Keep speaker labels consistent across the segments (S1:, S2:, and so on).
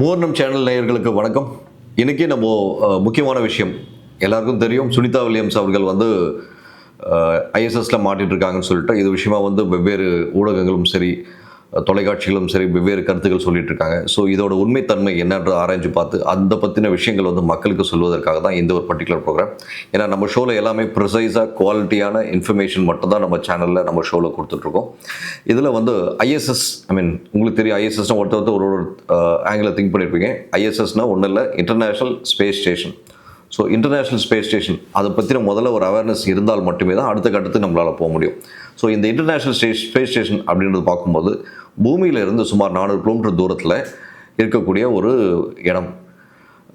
S1: மூவர்ணம் channel நேயர்களுக்கு வணக்கம். இன்றைக்கி நம்ம முக்கியமான விஷயம் எல்லாருக்கும் தெரியும். சுனிதா வில்லியம்ஸ் அவர்கள் வந்து ஐஎஸ்எஸ்ல மாட்டிட்டு இருக்காங்கன்னு சொல்லிட்டு இது விஷயமா வந்து வெவ்வேறு ஊடகங்களும் சரி தொலைக்காட்சிகளும் சரி வெவ்வேறு கருத்துக்கள் சொல்லிட்டு இருக்காங்க. ஸோ இதோட உண்மைத்தன்மை என்னன்ற ஆராய்ச்சி பார்த்து அந்த பற்றின விஷயங்கள் வந்து மக்களுக்கு சொல்வதற்காக தான் இந்த ஒரு பர்டிகுலர் ப்ரோக்ராம். ஏன்னா நம்ம ஷோவில் எல்லாமே ப்ரிசைஸாக குவாலிட்டியான இன்ஃபர்மேஷன் மட்டும் தான் நம்ம சேனலில் நம்ம ஷோவில் கொடுத்துட்ருக்கோம். இதில் வந்து ஐஎஸ்எஸ் உங்களுக்கு தெரியும், ஐஎஸ்எஸ்னால் ஒருத்தர் ஒரு ஆங்கிளில் திங்க் பண்ணியிருப்பீங்க. ஐஎஸ்எஸ்னால் ஒன்றும் இல்லை, international space station. So international space station அதை பற்றின முதல்ல ஒரு அவேர்னஸ் இருந்தால் மட்டுமே தான் அடுத்த கட்டத்துக்கு நம்மளால் போக முடியும். ஸோ இந்த இன்டர்நேஷ்னல் ஸ்பேஸ் ஸ்டேஷன் அப்படின்றது பார்க்கும்போது பூமியிலிருந்து சுமார் 400 கிலோமீட்டர் தூரத்தில் இருக்கக்கூடிய ஒரு இடம்.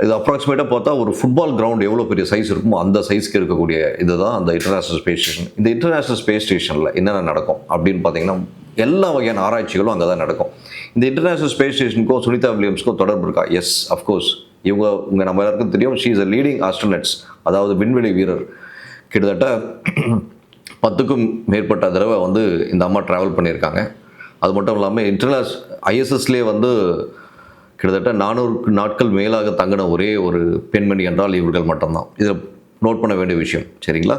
S1: இது அப்ராக்சிமேட்டாக பார்த்தா ஒரு ஃபுட்பால் கிரவுண்ட் எவ்வளோ பெரிய சைஸ் இருக்குமோ அந்த சைஸ்க்கு இருக்கக்கூடிய இதுதான் அந்த இன்டர்நேஷ்னல் ஸ்பேஸ் ஸ்டேஷன். இந்த இன்டர்நேஷ்னல் ஸ்பேஸ் ஸ்டேஷனில் என்னென்ன நடக்கும் அப்படின்னு பார்த்தீங்கன்னா எல்லா வகையான ஆராய்ச்சிகளும் அங்கே தான் நடக்கும். இந்த இன்டர்நேஷ்னல் ஸ்பேஸ் ஸ்டேஷனுக்கும் சுனிதா வில்லியம்ஸ்க்கும் தொடர்பு இருக்கா? Yes, of course. இவங்க நம்ம எல்லாருக்கும் தெரியும், she is a leading astronauts, அதாவது விண்வெளி வீரர். கிட்டத்தட்ட 10க்கும் மேற்பட்ட தடவை வந்து இந்த அம்மா ட்ராவல் பண்ணியிருக்காங்க. அது மட்டும் இல்லாமல் ஐஎஸ்எஸ்லேயே வந்து கிட்டத்தட்ட 400 நாட்கள் மேலாக தங்கின ஒரே ஒரு பெண்மணி என்றால் இவர்கள் மட்டும்தான். இதில் நோட் பண்ண வேண்டிய விஷயம், சரிங்களா?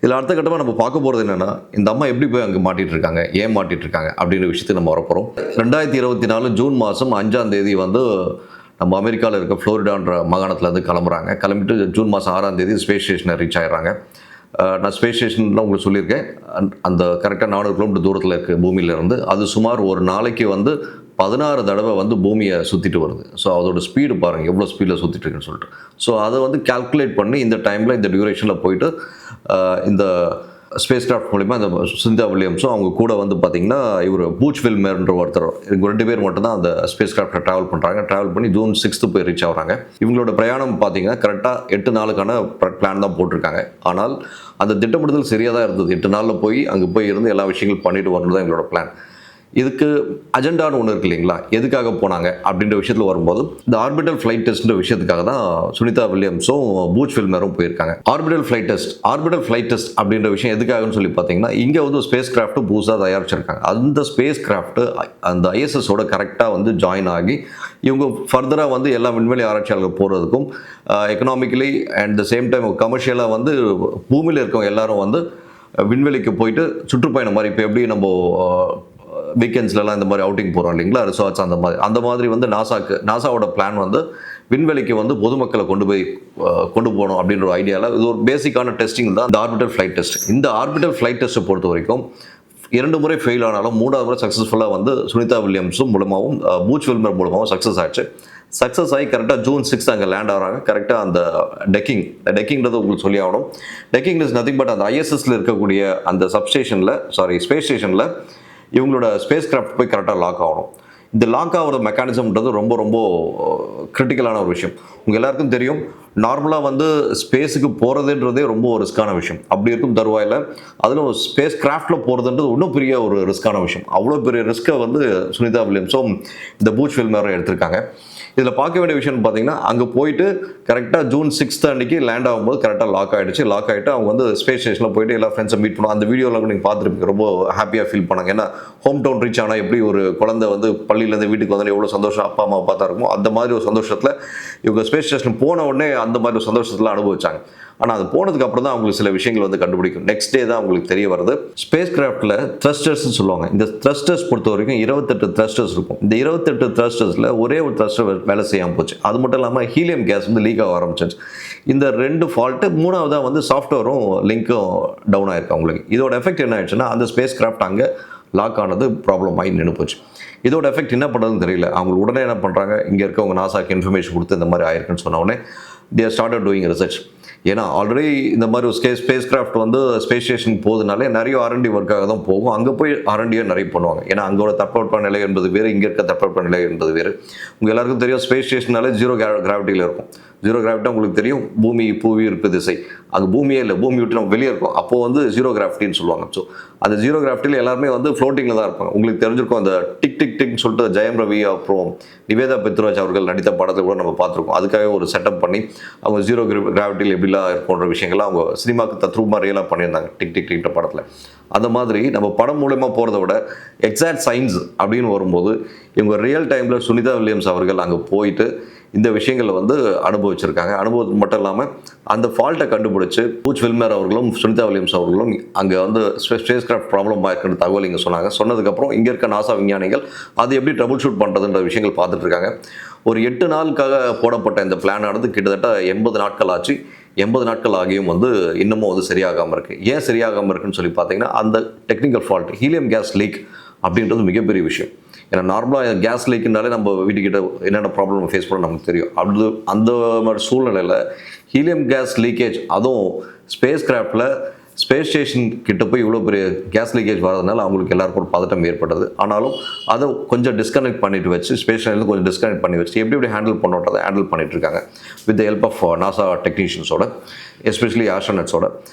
S1: இதில் அடுத்த கட்டமாக நம்ம பார்க்க போகிறது என்னென்னா, இந்த அம்மா எப்படி போய் அங்கே மாட்டிகிட்டு இருக்காங்க, ஏன் மாட்டிகிட்டு இருக்காங்க அப்படின்ற விஷயத்தை நம்ம வரப்போகிறோம். 2024 ஜூன் மாதம் 5ஆம் தேதி வந்து நம்ம அமெரிக்காவில் இருக்க ஃப்ளோரிடான்ற மாகாணத்துலேருந்து கிளம்பிட்டு ஜூன் மாதம் 6ஆம் தேதி ஸ்பேஸ் ஸ்டேஷனை ரீச் ஆகிடுறாங்க. நான் ஸ்பேஸ் ஸ்டேஷன்லாம் உங்களுக்கு சொல்லியிருக்கேன். அந்த கரெக்டாக 400 கிலோமீட்டர் தூரத்தில் இருக்குது பூமியிலேருந்து. அது சுமார் ஒரு நாளைக்கு வந்து 16 தடவை வந்து பூமியை சுற்றிட்டு வருது. ஸோ அதோட ஸ்பீடு பாருங்கள் எவ்வளோ ஸ்பீடில் சுற்றிட்டு இருக்குன்னு சொல்லிட்டு. ஸோ அதை வந்து கால்குலேட் பண்ணி இந்த டைமில் இந்த டியூரேஷனில் போயிட்டு இந்த ஸ்பேஸ் கிராஃப்ட் மூலிமா அந்த சுனிதா வில்லியம்ஸும் அவங்க கூட வந்து பார்த்திங்கன்னா இவர் பூச் வில்மர்ன்ற ஒருத்தர், இவங்க 2 பேர் மட்டும் தான் அந்த ஸ்பேஸ் கிராஃப்டை ட்ராவல் பண்ணி ஜூன் 6 போய் ரீச் ஆகிறாங்க. இவங்களோட பிரயாணம் பார்த்திங்கன்னா கரெக்டாக 8 நாளுக்கான பிளான் தான் போட்டிருக்காங்க. ஆனால் அந்த திட்டமிடுதல் சரியாக தான் இருந்தது. 8 நாளில் போய் அங்கே போய் இருந்து எல்லா விஷயங்களும் பண்ணிட்டு வரணும் தான் எங்களோட பிளான். இதுக்கு அஜெண்டான்னு ஒன்று இருக்கு இல்லைங்களா, எதுக்காக போனாங்க அப்படின்ற விஷயத்தில் வரும்போது இந்த ஆர்பிட்டல் ஃப்ளைட் டெஸ்ட்ன்ற விஷயத்துக்காக தான் சுனிதா வில்லியம்ஸும் பூச் வில்மரும் போயிருக்காங்க. ஆர்பிட்டல் ஃப்ளைட் டெஸ்ட் அப்படின்ற விஷயம் எதுக்காகன்னு சொல்லி பார்த்தீங்கன்னா, இங்கே வந்து ஸ்பேஸ் கிராஃப்ட்டு புதுசாக தயாரிச்சிருக்காங்க. அந்த ஸ்பேஸ் கிராஃப்ட்டு அந்த ஐஎஸ்எஸோட கரெக்டாக வந்து ஜாயின் ஆகி இவங்க ஃபர்தராக வந்து எல்லா விண்வெளி ஆராய்ச்சியாளர்கள் போகிறதுக்கும் economically and the same time கமர்ஷியலாக வந்து பூமியில் இருக்கவங்க எல்லாரும் வந்து விண்வெளிக்கு போயிட்டு சுற்றுப்பயணம் மாதிரி, இப்போ எப்படி நம்ம வீக்கெண்ட்ஸ்லாம் இந்த மாதிரி அவுட்டிங் போகிறோம் இல்லைங்களா, ரிசார்ட்ஸ் அந்த மாதிரி வந்து நாசாவோட பிளான் வந்து விண்வெளிக்கு வந்து பொதுமக்களை கொண்டு போகணும் அப்படின்ற ஐடியாவில் இது ஒரு பேசிக்கான டெஸ்டிங் தான் இந்த ஆர்பிட்டல் ஃப்ளைட் டெஸ்ட். இந்த ஆர்பிட்டல் ஃப்ளைட் டெஸ்ட்டை பொறுத்த வரைக்கும் 2 முறை ஃபெயில் ஆனாலும் 3வது முறை சக்ஸஸ்ஃபுல்லாக வந்து சுனிதா வில்லியம்ஸும் மூலமாகவும் பூச் வில்மர் மூலமாகவும் சக்ஸஸ் ஆகி கரெக்டாக ஜூன் 6 அங்கே லேண்ட் ஆகிறாங்க. கரெக்டாக அந்த டெக்கிங்கிறது உங்களுக்கு சொல்லி ஆகணும். டெக்கிங் இஸ் நத்திங் பட் அந்த ஐஎஸ்எஸ்ல இருக்கக்கூடிய அந்த ஸ்பேஸ் ஸ்டேஷனில் இவங்களோட ஸ்பேஸ் கிராஃப்ட் போய் கரெக்டாக லாக் ஆகணும். இந்த லாக் ஆகிற மெக்கானிசம்ன்றது ரொம்ப ரொம்ப கிரிட்டிக்கலான ஒரு விஷயம். உங்கள் எல்லாருக்கும் தெரியும், நார்மலாக வந்து ஸ்பேஸுக்கு போகிறதுன்றதே ரொம்ப ஒரு ரிஸ்க்கான விஷயம். அப்படி இருக்கும் தருவாயில் அதில் ஸ்பேஸ் கிராஃப்டில் போகிறதுன்றது இன்னும் பெரிய ஒரு ரிஸ்க்கான விஷயம். அவ்வளோ பெரிய ரிஸ்க்கை வந்து சுனிதா வில்லியம்ஸும் இந்த பூச் வில்மரும் எடுத்திருக்காங்க. இதில் பார்க்க வேண்டிய விஷயம்னு பார்த்தீங்கன்னா, அங்கே போயிட்டு கரெக்டாக ஜூன் 6 அன்றைக்கி லேண்ட் ஆகும்போது கரெக்டாக லாக் ஆகிட்டு அவங்க வந்து ஸ்பேஸ் ஸ்டேஷனில் போயிட்டு எல்லா ஃப்ரெண்ட்ஸை மீட் பண்ணுவோம். அந்த வீடியோவில் நீங்கள் பார்த்துருப்பீங்க, ரொம்ப ஹாப்பியாக ஃபீல் பண்ணாங்க. ஏன்னா ஹோம் டவுன் ரீச் ஆனால் எப்படி ஒரு குழந்தை வந்து பள்ளியிலேருந்து வீட்டுக்கு வந்து எவ்வளோ சந்தோஷம் அப்பா அம்மா பார்த்தா இருக்குமோ அந்த மாதிரி ஒரு சந்தோஷத்தில் இவங்க ஸ்பேஸ் ஸ்டேஷன் போன உடனே அந்த மாதிரி ஒரு சந்தோஷத்தில் அனுபவிச்சாங்க. ஆனால் அது போனதுக்கு அப்புறம் தான் அவங்களுக்கு சில விஷயங்கள் வந்து கண்டுபிடிக்கும். நெக்ஸ்ட் டே தான் அவங்களுக்கு தெரிய வருது. ஸ்பேஸ் கிராஃப்டில் த்ரஸ்டர்ஸ்னு சொல்லுவாங்க. இந்த த்ரஸ்டர்ஸ் பொறுத்த வரைக்கும் 28 த்ரஸ்டர்ஸ் இருக்கும். இந்த 28 த்ரஸ்டர்ஸில் ஒரே ஒரு த்ரஸ்டர் வேலை செய்யாமல் போச்சு. அது மட்டும் இல்லாமல் ஹீலியம் கேஸ் வந்து லீக் ஆக ஆரம்பிச்சிச்சு. இந்த 2 ஃபால்ட்டு. 3வதாக வந்து சாஃப்ட்வேரும் லிங்க்கும் டவுன் ஆயிருக்கு அவங்களுக்கு. இதோட எஃபெக்ட் என்ன ஆயிடுச்சுன்னா, அந்த ஸ்பேஸ் கிராஃப்ட் அங்கே லாக் ஆனது ப்ராப்ளம் ஆகி நின்று போச்சு. இதோட எஃபெக்ட் என்ன பண்ணுறதுன்னு தெரியல. அவங்க உடனே என்ன பண்ணுறாங்க, இங்கே இருக்கவங்க நாசாக்கு இன்ஃபர்மேஷன் கொடுத்து இந்த மாதிரி ஆயிருக்குன்னு சொன்ன உடனே they started doing research. ஏன்னா ஆல்ரெடி இந்த மாதிரி ஒரு ஸ்பேஸ் கிராஃப்ட் வந்து ஸ்பேஸ் ஸ்டேஷன் போகுதுனாலே நிறைய R&D ஒர்க்காக தான் போகும். அங்கே போய் R&D நிறைய பண்ணுவாங்க. ஏன்னா அங்கோட தட்பவெப்ப நிலை என்பது வேறு, இங்கே இருக்க தட்பவெப்ப நிலை என்பது வேறு. உங்கள் எல்லாருக்கும் தெரியும், ஸ்பேஸ் ஸ்டேஷனாலே 0 கிராவிட்டியில் இருக்கும். 0 கிராவிட்டி உங்களுக்கு தெரியும், பூமி புவியீர்ப்பு திசை. அங்கே பூமியே இல்லை, பூமி விட்டு நம்ம வெளியே இருக்கோம். அப்போது வந்து 0 கிராவிட்டின்னு சொல்லுவாங்க. ஸோ அந்த 0 கிராவிட்டியில் எல்லாருமே வந்து ஃப்ளோட்டிங்கில் தான் இருப்பாங்க. உங்களுக்கு தெரிஞ்சிருக்கும், அந்த டிக் டிக் டிக்னு சொல்லிட்டு ஜெயம் ரவி அப்புறம் நிவேதா பெத்ராஜ் அவர்கள் நடித்த படத்தில் கூட நம்ம பார்த்துருக்கோம். அதுக்காக ஒரு செட்டப் பண்ணி அவங்க 0 கிராவிட்டியில் எப்படி ஃபீலாக போன்ற விஷயங்கள்லாம் அவங்க சினிமாவுக்கு தத்ரூபமாக ரியலாக பண்ணியிருந்தாங்க டிக் டிக் டிக்ட படத்தில். அந்த மாதிரி நம்ம படம் மூலமாக போகிறத விட எக்ஸாக்ட் சயின்ஸ் அப்படின்னு வரும்போது இவங்க ரியல் டைமில் சுனிதா வில்லியம்ஸ் அவர்கள் அங்கே போயிட்டு இந்த விஷயங்களை வந்து அனுபவிச்சிருக்காங்க. அனுபவம் மட்டும் இல்லாமல் அந்த ஃபால்ட்டை கண்டுபிடிச்சு பூச் வில்மர் அவர்களும் சுனிதா வில்லியம்ஸ் அவர்களும் அங்கே வந்து ஸ்பேஸ் கிராஃப்ட் ப்ராப்ளம் இருக்கிற தகவல் இங்கே சொன்னாங்க. சொன்னதுக்கப்புறம் இங்கே இருக்க நாசா விஞ்ஞானிகள் அது எப்படி ட்ரபிள் ஷூட் பண்ணுறதுன்ற விஷயங்கள் பார்த்துட்டு இருக்காங்க. ஒரு 8 நாளுக்காக போடப்பட்ட இந்த பிளானானது கிட்டத்தட்ட 80 நாட்கள் ஆச்சு. 80 நாட்கள் ஆகியும் வந்து இன்னமும் வந்து சரியாகாமல் இருக்குது. ஏன் சரியாகாமல் இருக்குன்னு சொல்லி பார்த்தீங்கன்னா அந்த technical fault helium gas leak அப்படின்றது மிகப்பெரிய விஷயம். ஏன்னா நார்மலாக கேஸ் லீக்குனாலே நம்ம வீட்டுக்கிட்ட என்னென்ன ப்ராப்ளம் ஃபேஸ் பண்ண நமக்கு தெரியும். அப்படி அந்த மாதிரி சூழ்நிலையில் ஹீலியம் கேஸ் லீக்கேஜ், அதுவும் ஸ்பேஸ் கிராஃப்டில் ஸ்பேஸ் ஸ்டேஷன் கிட்ட போய் இவ்வளோ பெரிய கேஸ் லீக்கேஜ் வரதுனால அவங்களுக்கு எல்லாருக்கும் ஒரு பதட்டம் ஏற்பட்டது. ஆனாலும் அதை கொஞ்சம் டிஸ்கனெக்ட் பண்ணிட்டு வச்சு ஸ்பேஸ் ஸ்டேஷன்லேருந்து கொஞ்சம் டிஸ்கனெக்ட் பண்ணி வச்சு எப்படி ஹேண்டில் பண்ணுறதை ஹேண்டில் பண்ணிட்டு இருக்காங்க with the help of NASA டெக்னீஷியன்ஸோட, எஸ்பெஷலி ஆஸ்ட்ரோனட்ஸோட.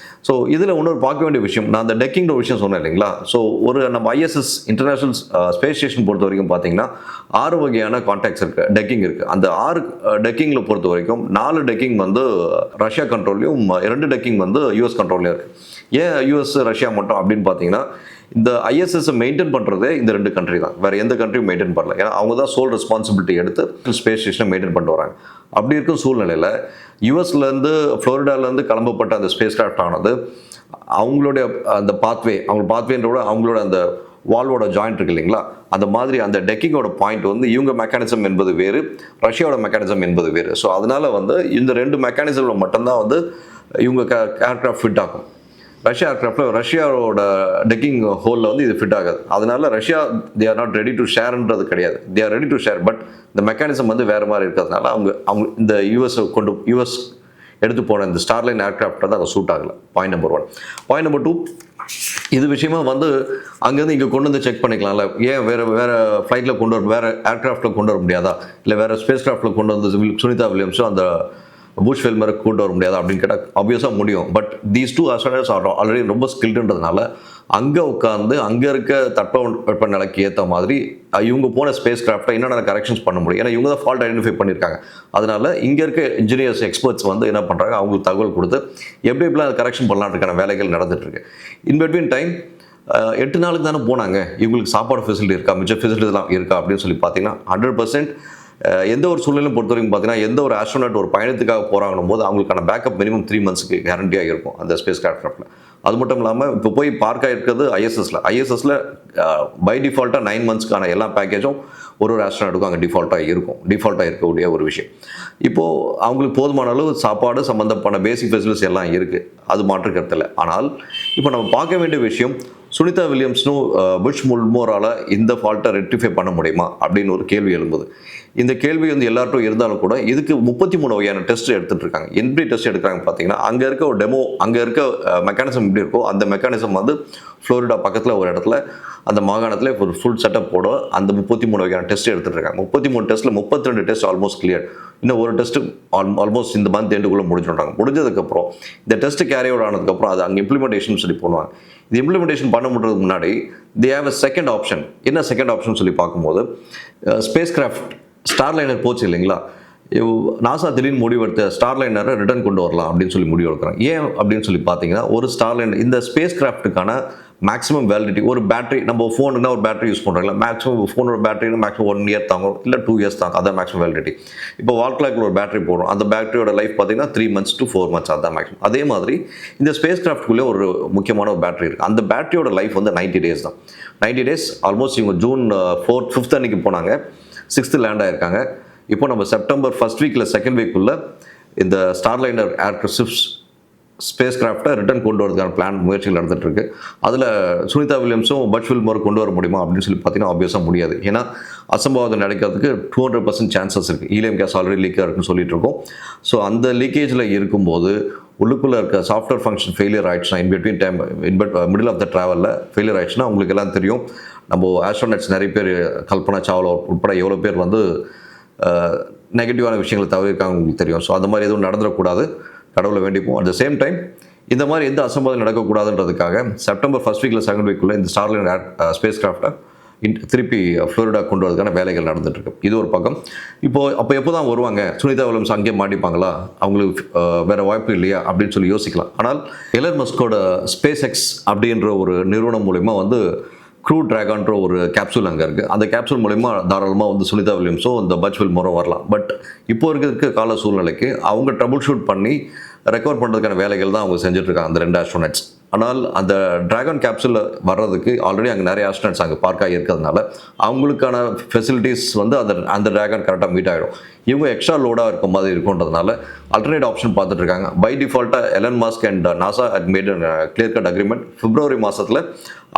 S1: ஸோ இதில் இன்னொரு பார்க்க வேண்டிய விஷயம், நான் அந்த டெக்கிங்கிற விஷயம் சொன்னேன் இல்லைங்களா. ஸோ ஒரு நம்ம ISS இன்டர்நேஷனல் ஸ்பேஸ் ஸ்டேஷன் பொறுத்த வரைக்கும் பார்த்தீங்கன்னா 6 வகையான கான்டாக்ட்ஸ் இருக்குது, டெக்கிங் இருக்குது. அந்த 6 டெக்கிங்கில் பொறுத்த வரைக்கும் 4 டெக்கிங் வந்து ரஷ்யா கண்ட்ரோல்லையும் 2 டெக்கிங் வந்து US கண்ட்ரோல்லையும் இருக்குது. ஏன் US ரஷ்யா மட்டும் அப்படின்னு பார்த்தீங்கன்னா இந்த ISS-ஐ மெயின்டைன் பண்ணுறதே இந்த 2 கண்ட்ரி தான், வேறு எந்த கண்ட்ரியும் மெயின்டைன் பண்ணல. ஏன்னா அவங்க தான் சோல் ரெஸ்பான்சிபிலிட்டி எடுத்து ஸ்பேஸ் ஸ்டேஷனை மெயின்டைன் பண்ணிட்டு வராங்க. அப்படி இருக்கும் சூழ்நிலையில் யூஎஸ்லேருந்து ஃப்ளோரிடாலேருந்து கிளம்பப்பட்ட அந்த ஸ்பேஸ் கிராஃப்ட் ஆனது அவங்களுடைய அந்த பாத்வேன்றோட அவங்களோட அந்த வால்வோட ஜாயிண்ட் இருக்கு இல்லைங்களா, அந்த மாதிரி அந்த டெக்கிங்கோட பாயிண்ட் வந்து இவங்க மெக்கானிசம் என்பது வேறு, ரஷ்யாவோட மெக்கானிசம் என்பது வேறு. ஸோ அதனால வந்து இந்த 2 மெக்கானிசமில் மட்டும்தான் வந்து இவங்க ஏர்க்ராஃப்ட் ஃபிட் ஆகும். ரஷ்யா ஏர்க்ராஃப்டில் ரஷ்யாவோட டெக்கிங் ஹோலில் வந்து இது ஃபிட் ஆகாது. அதனால Russia they are not ready to ஷேர்ன்றது கிடையாது, they are ready to share. But இந்த மெக்கானிசம் வந்து வேறு மாதிரி இருக்கிறதுனால அவங்க இந்த யூஎஸ் எடுத்து போன இந்த ஸ்டார்லைன் ஏர்க்ராஃப்ட் வந்து அங்கே சூட் ஆகலை. Point number 1. பாயிண்ட் நம்பர் 2, இது விஷயமா வந்து அங்கேருந்து இங்கே கொண்டு வந்து செக் பண்ணிக்கலாம்ல, ஏன் வேறு ஃப்ளைட்டில் கொண்டு வர, வேறு ஏர்க்ராஃப்டில் கொண்டு வர முடியாதா, இல்லை வேறு ஸ்பேஸ் கிராஃப்டில் கொண்டு வந்து சுனிதா வில்லியம்ஸும் அந்த பூச் வில்மரை கூட்டு வர முடியாது அப்படின்னு கேட்டால் ஆப்வியஸாக முடியும். பட் தீஸ் 2 ஆஸ்ட்ரோனட்ஸ் ஆல்ரெடி ரொம்ப ஸ்கில்டுன்றதுனால அங்கே உட்காந்து அங்கே இருக்க தட்பவெப்ப நிலைக்கு ஏற்ற மாதிரி இவங்க போன ஸ்பேஸ் கிராஃப்டை என்னென்ன கரெக்ஷன்ஸ் பண்ண முடியும். ஏன்னா இவங்க தான் ஃபால்ட் ஐடென்டிஃபை பண்ணியிருக்காங்க. அதனால இங்கே இருக்க இன்ஜினியர்ஸ் எக்ஸ்பர்ட்ஸ் வந்து என்ன பண்ணுறாங்க, அவங்களுக்கு தகவல் கொடுத்து எப்படிலாம் அதை கரெக்ஷன் பண்ணலான்றதுக்கான வேலைகள் நடந்துட்டுருக்கு. இன் பிட்வீன் டைம் 8 நாளுக்கு தானே போனாங்க, இவங்களுக்கு சாப்பாடு ஃபெசிலிட்டி இருக்கா, மிச்ச ஃபெசிலிட்டிலாம் இருக்கா அப்படின்னு சொல்லி பார்த்தீங்கன்னா 100% எந்த ஒரு சூழ்நிலையும் பொறுத்த வரைக்கும் பார்த்தீங்கன்னா எந்த ஒரு ஆஸ்ட்ரோனட் ஒரு பயணத்துக்காக போகிறாங்கன்னும் போது அவங்களுக்கான பேக்கப் மினிமம் 3 மந்த்ஸ்க்கு கேரண்டியாக இருக்கும் அந்த ஸ்பேஸ் கிராஃப்டில். அது மட்டும் இல்லாமல் இப்போ போய் பார்க்க இருக்கிறது ஐஎஸ்எஸ்ல பை டிஃபால்ட்டாக 9 மந்த்ஸ்க்கான எல்லா பேக்கேஜும் ஒரு ஆஸ்ட்ரோனட்டுக்கும் அங்கே டிஃபால்ட்டாக இருக்கக்கூடிய ஒரு விஷயம். இப்போது அவங்களுக்கு போதுமான அளவு சாப்பாடு சம்மந்தப்பட்ட பேசிக் ஃபெசிலிட்டிஸ் எல்லாம் இருக்குது, அது மாற்றுக்கிறது இல்லை. ஆனால் இப்போ நம்ம பார்க்க வேண்டிய விஷயம், சுனிதா வில்லியம்ஸ்னும் புஷ் முல்மோரால் இந்த ஃபால்ட்டை ரெக்டிஃபை பண்ண முடியுமா அப்படின்னு ஒரு கேள்வி எழும்புது. இந்த கேள்வி வந்து எல்லார்ட்டும் இருந்தாலும் கூட இதுக்கு 33 வகையான டெஸ்ட் எடுத்துகிட்டு இருக்காங்க. எப்படி டெஸ்ட் எடுக்கிறாங்க பார்த்தீங்கன்னா, அங்கே இருக்க ஒரு டெமோ, அங்கே இருக்க மெக்கானிசம் எப்படி இருக்கோ அந்த மெக்கானிசம் வந்து ஃப்ளோரிடா பக்கத்தில் ஒரு இடத்துல அந்த மாகாணத்தில் ஒரு ஃபுல் செட்டப் போட அந்த 33 வகையான டெஸ்ட் எடுத்துகிட்டு இருக்காங்க. 33 டெஸ்ட்டில் 32 டெஸ்ட் ஆல்மோஸ்ட் கிளியர். இன்னும் ஒரு டெஸ்ட்டு ஆல்மோஸ்ட் இந்த மந்த் எண்டுக்குள்ளே முடிச்சுட்டாங்க. முடிஞ்சதுக்கப்புறம் இந்த டெஸ்ட் கேரி அவுட் ஆனதுக்கப்புறம் அது அங்கே இம்ப்ளிமெண்டேஷன் சொல்லி போடுவாங்க. இது இம்ப்ளிமெண்டேஷன் பண்ண முடிறதுக்கு முன்னாடி they have a second option. என்ன செகண்ட் ஆப்ஷன் சொல்லி பார்க்கும்போது, ஸ்பேஸ் கிராஃப்ட் ஸ்டார்லைனர் போச்சு இல்லைங்களா, நாசா திடீர்னு முடிவெடுத்த ஸ்டார்லைனரை ரிட்டர்ன் கொண்டு வரலாம் அப்படின்னு சொல்லி முடிவெடுக்கிறாங்க. ஏன் அப்படின்னு சொல்லி பார்த்தீங்கன்னா, ஒரு ஸ்டார்லைனர் இந்த ஸ்பேஸ் கிராஃப்ட்டுக்கான மேக்ஸிமம் வேலிடிட்டி, ஒரு பேட்டரி, நம்ம ஃபோனுக்குனா ஒரு பேட்டரி யூஸ் பண்ணுறாங்களா, மேக்ஸிமம் ஃபோனோட பேட்டரினா மேக்ஸிமம் 1 இயர் தாங்கும், இல்லை 2 இயர்ஸ் தாங்க, அதான் மேக்ஸிமம் வேலிடிட்டி. இப்போ வால் கிளாக்கில் ஒரு பேட்டரி போடுறோம், அந்த பேட்டரியோட லைஃப் பார்த்தீங்கன்னா 3 months to 4 months, அதுதான் மேக்ஸிமம். அதே மாதிரி இந்த ஸ்பேஸ் கிராஃப்ட்குள்ளே ஒரு முக்கியமான ஒரு பேட்டரி இருக்குது. அந்த பேட்டரியோட லைஃப் வந்து 90 days தான். 90 days ஆல்மோஸ்ட் இவங்க ஜூன் 5th அன்னைக்கு போனாங்க, 6th லேண்ட் ஆயிருக்காங்க. இப்போ நம்ம செப்டம்பர் 1st week இல்லை 2nd week இந்த ஸ்டார்லைனர் ஏர்கிராஃப்ட் ஸ்பேஸ் கிராஃப்டை ரிட்டர்ன் கொண்டு வரதுக்கான முயற்சிகள் நடந்துட்டு இருக்கு. அதில் சுனிதா வில்லியம்ஸும் பட்ச் வில்மர் கொண்டு வர முடியுமா அப்படின்னு சொல்லி பார்த்தீங்கன்னா ஆப்வியஸாக முடியாது. ஏன்னா அசம்பாவிதம் நடக்கிறதுக்கு 200% சான்சஸ் இருக்குது. ஹீலியம் கேஸ் ஆல்ரெடி லீக்காக இருக்குன்னு சொல்லிட்டு இருக்கோம். ஸோ அந்த லீக்கேஜில் இருக்கும்போது உள்ளுக்குள்ளே இருக்க சாஃப்ட்வேர் ஃபங்க்ஷன் ஃபெயிலியர் ஆயிடுச்சுன்னா, மிடில் ஆஃப் த ட்ராவலில் ஃபெயிலியர் ஆயிடுச்சுன்னா, உங்களுக்கு எல்லாம் தெரியும், நம்ம ஆஸ்ட்ரோனட்ஸ் நிறைய பேர், கல்பனா சாவ்லா உட்பட எவ்வளோ பேர் வந்து நெகட்டிவான விஷயங்களை தவிர்க்காங்க உங்களுக்கு தெரியும். ஸோ அந்த மாதிரி எதுவும் நடந்துடக்கூடாது, கடவுளை வேண்டிப்போம். அட் த சேம் டைம் இந்த மாதிரி எந்த அசம்பாதம் நடக்கக்கூடாதுன்றதுக்காக செப்டம்பர் 1st week இல்லை 2nd week இந்த ஸ்டார்லைனர் ஸ்பேஸ் கிராஃப்டை திருப்பி ஃப்ளோரிடா கொண்டு வரதுக்கான வேலைகள் நடந்துட்டுருக்கு. இது ஒரு பக்கம். அப்போ எப்போ தான் வருவாங்க, சுனிதா வில்லியம்ஸ் அங்கேயே மாட்டிப்பாங்களா, அவங்களுக்கு வேறு வாய்ப்பு இல்லையா அப்படின்னு சொல்லி யோசிக்கலாம். ஆனால் எலன் மஸ்கோட ஸ்பேஸ் எக்ஸ் அப்படின்ற ஒரு நிறுவனம் மூலிமா வந்து க்ரூ ட்ராகன்ற ஒரு கேப்சூல் அங்கே இருக்குது. அந்த கேப்சூல் மூலிமா தாராளமாக வந்து சுனிதா வில்லியம்ஸோ இந்த பட்ச் வில்மோரோ வரலாம். பட் இப்போ இருக்கிற கால சூழ்நிலைக்கு அவங்க ட்ரபுள் ஷூட் பண்ணி ரெக்கவர் பண்ணுறதுக்கான வேலைகள் தான் அவங்க செஞ்சுட்ருக்காங்க, அந்த 2 ஆஸ்ட்ரோனட்ஸ். ஆனால் அந்த டிராகன் கேப்சூலில் வர்றதுக்கு ஆல்ரெடி அங்கே நிறைய ஆஸ்ட்ரோனட்ஸ் அங்கே பார்க்காக இருக்கிறதுனால அவங்களுக்கான ஃபெசிலிட்டிஸ் வந்து அந்த டிராகன் கரெக்டாக மீட் ஆகிடும். இவங்க எக்ஸ்ட்ரா லோடாக இருக்க மாதிரி இருக்குன்றதுனால அல்டர்னேட் ஆப்ஷன் பார்த்துட்டு இருக்காங்க. பை டிஃபால்ட்டாக Elon Musk and NASA had made clear cut agreement. February மாதத்தில்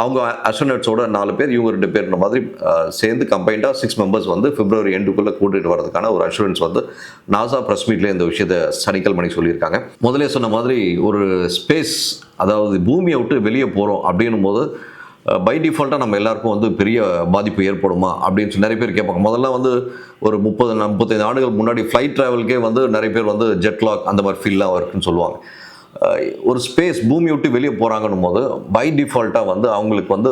S1: அவங்க ஆஸ்ட்ரோனட்ஸோட 4 பேர், இவங்க 2 பேர்ன்ற மாதிரி சேர்ந்து கம்பைண்டாக 6 மெம்பர்ஸ் வந்து பிப்ரவரி எண்டுக்குள்ளே கூட்டிகிட்டு வரதுக்கான ஒரு அஷூரன்ஸ் வந்து நாசா ப்ரெஸ் மீட்லேயே இந்த விஷயத்தை சனிக்கிழமை சொல்லியிருக்காங்க. முதலே சொன்ன மாதிரி ஒரு ஸ்பேஸ், அதாவது பூமியை விட்டு வெளியே போகிறோம் அப்படின்னும் போது பை டிஃபால்ட்டாக நம்ம எல்லாருக்கும் வந்து பெரிய பாதிப்பு ஏற்படுமா அப்படின்னு சொல்லி நிறைய பேர் கேட்பாங்க. முதல்ல வந்து ஒரு 35 ஆண்டுகள் முன்னாடி ஃப்ளைட் ட்ராவலுக்கே வந்து நிறைய பேர் வந்து ஜெட்லாக் அந்த மாதிரி ஃபீல்லாம் இருக்குன்னு சொல்லுவாங்க. ஒரு ஸ்பேஸ் பூமியை விட்டு வெளியே போகிறாங்கன்னும் போது பை டிஃபால்ட்டாக வந்து அவங்களுக்கு வந்து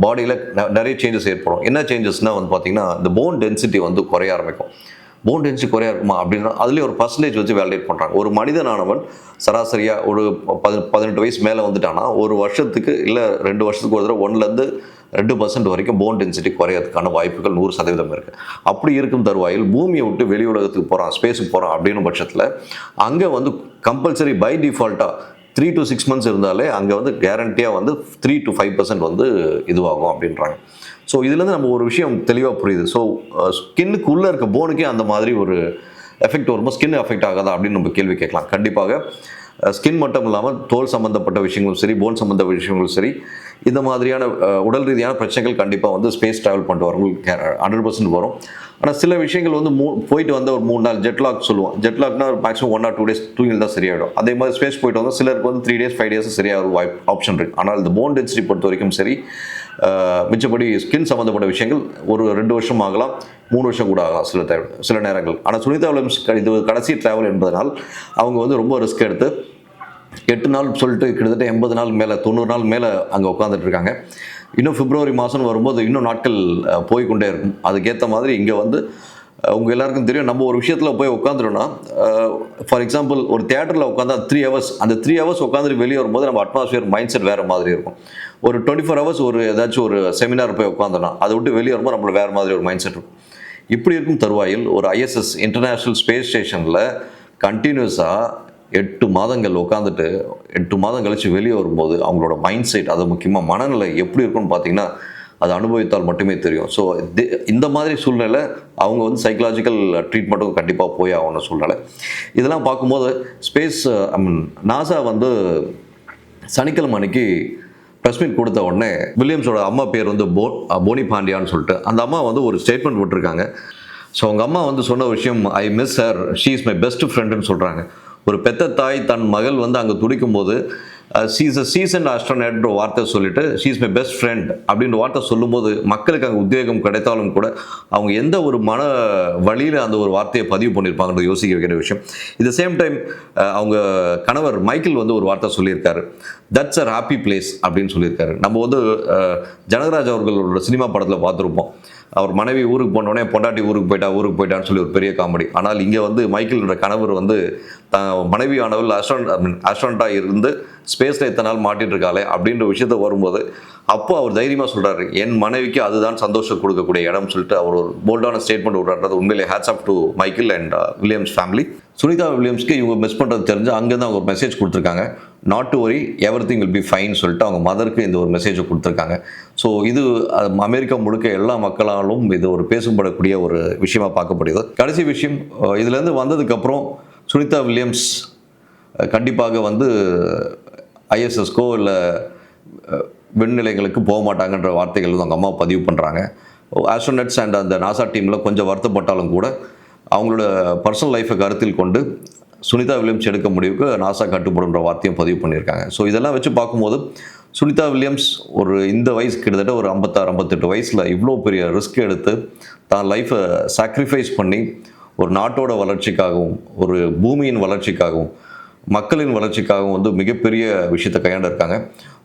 S1: பாடியில் நிறைய சேஞ்சஸ் ஏற்படும். என்ன சேஞ்சஸ்னால் வந்து பார்த்திங்கன்னா இந்த போன் டென்சிட்டி வந்து குறைய ஆரம்பிக்கும். போன் டென்சிட்டி குறையா இருக்குமா அப்படின்னா அதுலேயே ஒரு பர்சன்டேஜ் வச்சு வேலிடேட் பண்ணுறாங்க. ஒரு மனிதனானவன் சராசரியாக ஒரு 18 வயசு மேலே வந்துட்டானா ஒரு வருஷத்துக்கு இல்லை 2 வருஷத்துக்கு ஒரு தடவை 1-2% வரைக்கும் போன் டென்சிட்டி குறையறதுக்கான வாய்ப்புகள் 100% இருக்குது. அப்படி இருக்கும் தருவாயில் பூமியை விட்டு வெளி உலகத்துக்கு போகிறான், ஸ்பேஸுக்கு போகிறான் அப்படின்னு பட்சத்தில் அங்கே வந்து கம்பல்சரி பை டிஃபால்ட்டாக 3 to 6 months இருந்தாலே அங்கே வந்து கேரண்டியாக வந்து 3 to 5% வந்து இதுவாகும் அப்படின்றாங்க. ஸோ இதுலேருந்து நம்ம ஒரு விஷயம் தெளிவாக புரியுது. ஸோ ஸ்கின்னுக்கு உள்ளே இருக்க போனுக்கே அந்த மாதிரி ஒரு எஃபெக்ட் வரும்போது ஸ்கின் எஃபெக்ட் ஆகாதா அப்படின்னு நம்ம கேள்வி கேட்கலாம். கண்டிப்பாக ஸ்கின் மட்டும் இல்லாமல் தோல் சம்மந்தப்பட்ட விஷயங்களும் சரி, போன் சம்மந்தப்பட்ட விஷயங்களும் சரி, இந்த மாதிரியான உடல் ரீதியான பிரச்சனைகள் கண்டிப்பாக வந்து ஸ்பேஸ் ட்ராவல் பண்ணிட்டு வரவங்களுக்கு 100% வரும். ஆனால் சில விஷயங்கள் வந்து போயிட்டு வந்து ஒரு 3 நாள் ஜெட்லாக் சொல்லுவோம். ஜெட்லாக்னா மேக்ஸிமம் 1 or 2 days தூங்கில் தான் சரியாயிடும். அதே மாதிரி ஸ்பேஸ் போயிட்டு வந்து சிலருக்கு வந்து 3 days 5 days சரியாக ஒரு ஆப்ஷன் இருக்குது. ஆனால் இந்த போன் டென்சிட்டி பொறுத்த வரைக்கும் சரி, மிச்சப்படி ஸ்கின் சம்மந்தப்பட்ட விஷயங்கள் ஒரு 2 வருஷம் ஆகலாம், 3 வருஷம் கூட ஆகலாம் சில நேரங்கள். ஆனால் சுனிதா வில்லியம்ஸ் இது கடைசி ட்ராவல் என்பதனால் அவங்க வந்து ரொம்ப ரிஸ்க் எடுத்து 8 நாள் சொல்லிட்டு கிட்டத்தட்ட 80 நாள் மேலே 90 நாள் மேலே அங்கே உட்காந்துட்டு இருக்காங்க. இன்னும் பிப்ரவரி மாதம் வரும்போது இன்னும் நாட்கள் போய்கொண்டே இருக்கும். அதுக்கேற்ற மாதிரி இங்கே வந்து உங்கள் எல்லாருக்கும் தெரியும், நம்ம ஒரு விஷயத்தில் போய் உட்காந்துட்டோம்னா, ஃபார் எக்ஸாம்பிள் ஒரு தியேட்டரில் உட்காந்தா 3 hours, அந்த 3 hours உட்காந்துட்டு வெளியே வரும்போது நம்ம அட்மாஸ்பியர் மைண்ட் செட் வேறு மாதிரி இருக்கும். ஒரு 24 hours ஒரு ஏதாச்சும் ஒரு செமினார் போய் உட்காந்தோன்னா அதை விட்டு வெளியே வரும்போது நம்மளுக்கு வேறு மாதிரி ஒரு மைண்ட் செட் இருக்கும். இப்படி இருக்கும் தருவாயில் ஒரு ISS இன்டர்நேஷ்னல் ஸ்பேஸ் ஸ்டேஷனில் கண்டினியூஸாக 8 மாதங்கள் உட்காந்துட்டு 8 மாதம் கழித்து வெளியே வரும்போது அவங்களோட மைண்ட் செட், அது முக்கியமாக மனநிலை எப்படி இருக்குன்னு பார்த்தீங்கன்னா அது அனுபவித்தால் மட்டுமே தெரியும். ஸோ இந்த மாதிரி சூழ்நிலை அவங்க வந்து சைக்கலாஜிக்கல் ட்ரீட்மெண்ட்டும் கண்டிப்பாக போய் ஆகணும் சூழ்நிலை. இதெல்லாம் பார்க்கும்போது ஸ்பேஸ் நாசா வந்து சனிக்கிழமை அன்னைக்கு ப்ரெஸ் மீட் கொடுத்த உடனே வில்லியம்ஸோட அம்மா பேர் வந்து போனி பாண்டியான்னு சொல்லிட்டு அந்த அம்மா வந்து ஒரு ஸ்டேட்மெண்ட் விட்டுருக்காங்க. ஸோ அவங்க அம்மா வந்து சொன்ன விஷயம், I miss her, she is my best ஃப்ரெண்டுன்னு சொல்கிறாங்க. ஒரு பெத்த தாய் தன் மகள் வந்து அங்கே துடிக்கும் போது ஷீஸ் அ சீசன்ட் ஆஸ்ட்ரோனட்ன்ற வார்த்தை சொல்லிட்டு ஷீஸ் மை பெஸ்ட் ஃப்ரெண்ட் அப்படின்ற வார்த்தை சொல்லும்போது மக்களுக்கு அங்கே உத்வேகம் கிடைத்தாலும் கூட அவங்க எந்த ஒரு மன வழியில் அந்த ஒரு வார்த்தையை பதிவு பண்ணியிருப்பாங்கன்றது யோசிக்க வைக்கிற விஷயம். இந்த சேம் டைம் அவங்க கணவர் மைக்கேல் வந்து ஒரு வார்த்தை சொல்லியிருக்காரு, தட்ஸ் அ ஹாப்பி பிளேஸ் அப்படின்னு சொல்லியிருக்காரு. நம்ம வந்து ஜனகராஜ் அவர்களோட சினிமா படத்தில் பார்த்துருப்போம், அவர் மனைவி ஊருக்கு போனோடனே பொண்டாட்டி ஊருக்கு போயிட்டான்னு சொல்லி ஒரு பெரிய காமெடி. ஆனால் இங்கே வந்து மைக்கேலோட கணவர் வந்து மனைவியானவள் ஆஸ்ட்ரோனட்டாக இருந்து ஸ்பேஸில் இத்தனை நாள் மாட்டிட்டு இருக்காளே அப்படின்ற விஷயத்த வரும்போது அப்போ அவர் தைரியமாக சொல்கிறாரு, என் மனைவிக்கு அதுதான் சந்தோஷம் கொடுக்கக்கூடிய இடம் சொல்லிட்டு அவர் ஒரு போல்டான ஸ்டேட்மெண்ட் விடுறாரு. உண்மையிலே hats off to Michael and Williams family. Sunita வில்லியம்ஸ்க்கு இவங்க மிஸ் பண்ணுறது தெரிஞ்சு அங்கேருந்து அவங்க ஒரு மெசேஜ் கொடுத்துருக்காங்க, not to worry, everything will be fine சொல்லிட்டு அவங்க மதருக்கு இந்த ஒரு மெசேஜை கொடுத்துருக்காங்க. ஸோ இது அமெரிக்கா முழுக்க எல்லா மக்களாலும் இது ஒரு பேசப்படக்கூடிய ஒரு விஷயமா பார்க்கப்படுது. கடைசி விஷயம், இதுலேருந்து வந்ததுக்கப்புறம் சுனிதா வில்லியம்ஸ் கண்டிப்பாக வந்து ஐஎஸ்எஸ்க்கோ இல்லை விண்நிலைகளுக்கு போக மாட்டாங்கன்ற வார்த்தைகள் வந்து அவங்க அம்மா பதிவு பண்ணுறாங்க. ஆஸ்ட்ரோனட்ஸ் அண்ட் அந்த நாசா டீமில் கொஞ்சம் வருத்தப்பட்டாலும் கூட அவங்களோட பர்சனல் லைஃப்பை கருத்தில் கொண்டு சுனிதா வில்லியம்ஸ் எடுக்க முடிவுக்கு நாசா கட்டுப்படுன்ற வார்த்தையும் பதிவு பண்ணியிருக்காங்க. ஸோ இதெல்லாம் வச்சு பார்க்கும்போது சுனிதா வில்லியம்ஸ் ஒரு இந்த வயசு கிட்டத்தட்ட ஒரு 56-58 வயசில் இவ்வளோ பெரிய ரிஸ்க் எடுத்து தான் லைஃப்பை சாக்ரிஃபைஸ் பண்ணி ஒரு நாட்டோட வளர்ச்சிக்காகவும் ஒரு பூமியின் வளர்ச்சிக்காகவும் மக்களின் வளர்ச்சிக்காகவும் வந்து மிகப்பெரிய விஷயத்தை கையாண்டிருக்காங்க.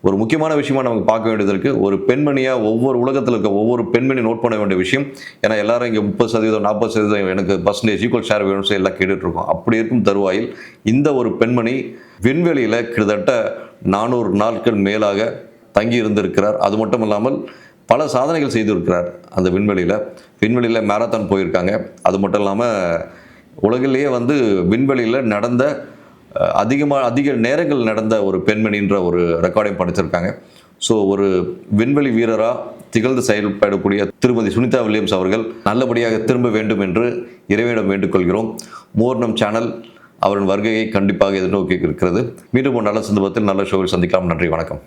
S1: ஒரு முக்கியமான விஷயமா நமக்கு பார்க்க வேண்டியது இருக்குது. ஒரு பெண்மணியாக உலகத்தில் இருக்க ஒவ்வொரு பெண்மணி நோட் பண்ண வேண்டிய விஷயம். ஏன்னா எல்லாரும் இங்கே 30% 40% எனக்கு பர்சன்டேஜ் ஈக்குவல் ஷேர் வேணும் சொல்லி எல்லாம் கேட்டுட்ருக்கோம். அப்படி இருக்கும் தருவாயில் இந்த ஒரு பெண்மணி விண்வெளியில் கிட்டத்தட்ட 400 நாட்கள் மேலாக தங்கி இருந்திருக்கிறார். அது மட்டும் இல்லாமல் பல சாதனைகள் செய்திருக்கிறார். அந்த விண்வெளியில் மேரத்தான் போயிருக்காங்க. அது மட்டும் இல்லாமல் உலகிலேயே விண்வெளியில் நடந்த அதிக நேரங்கள் நடந்த ஒரு பெண்மணின்ற ஒரு ரெக்கார்டையும் படைச்சிருக்காங்க. ஸோ ஒரு விண்வெளி வீரராக திகழ்ந்து செயல்படக்கூடிய திருமதி சுனிதா வில்லியம்ஸ் அவர்கள் நல்லபடியாக திரும்ப வேண்டும் என்று இறைவனிடம் வேண்டுகொள்கிறோம். மூவர்ணம் சேனல் அவரின் வருகையை கண்டிப்பாக எதிர்நோக்கி இருக்கிறது. மீண்டும் ஒரு நல்ல சந்தர்ப்பத்தில் நல்ல ஷோவில் சந்திக்கலாம். நன்றி, வணக்கம்.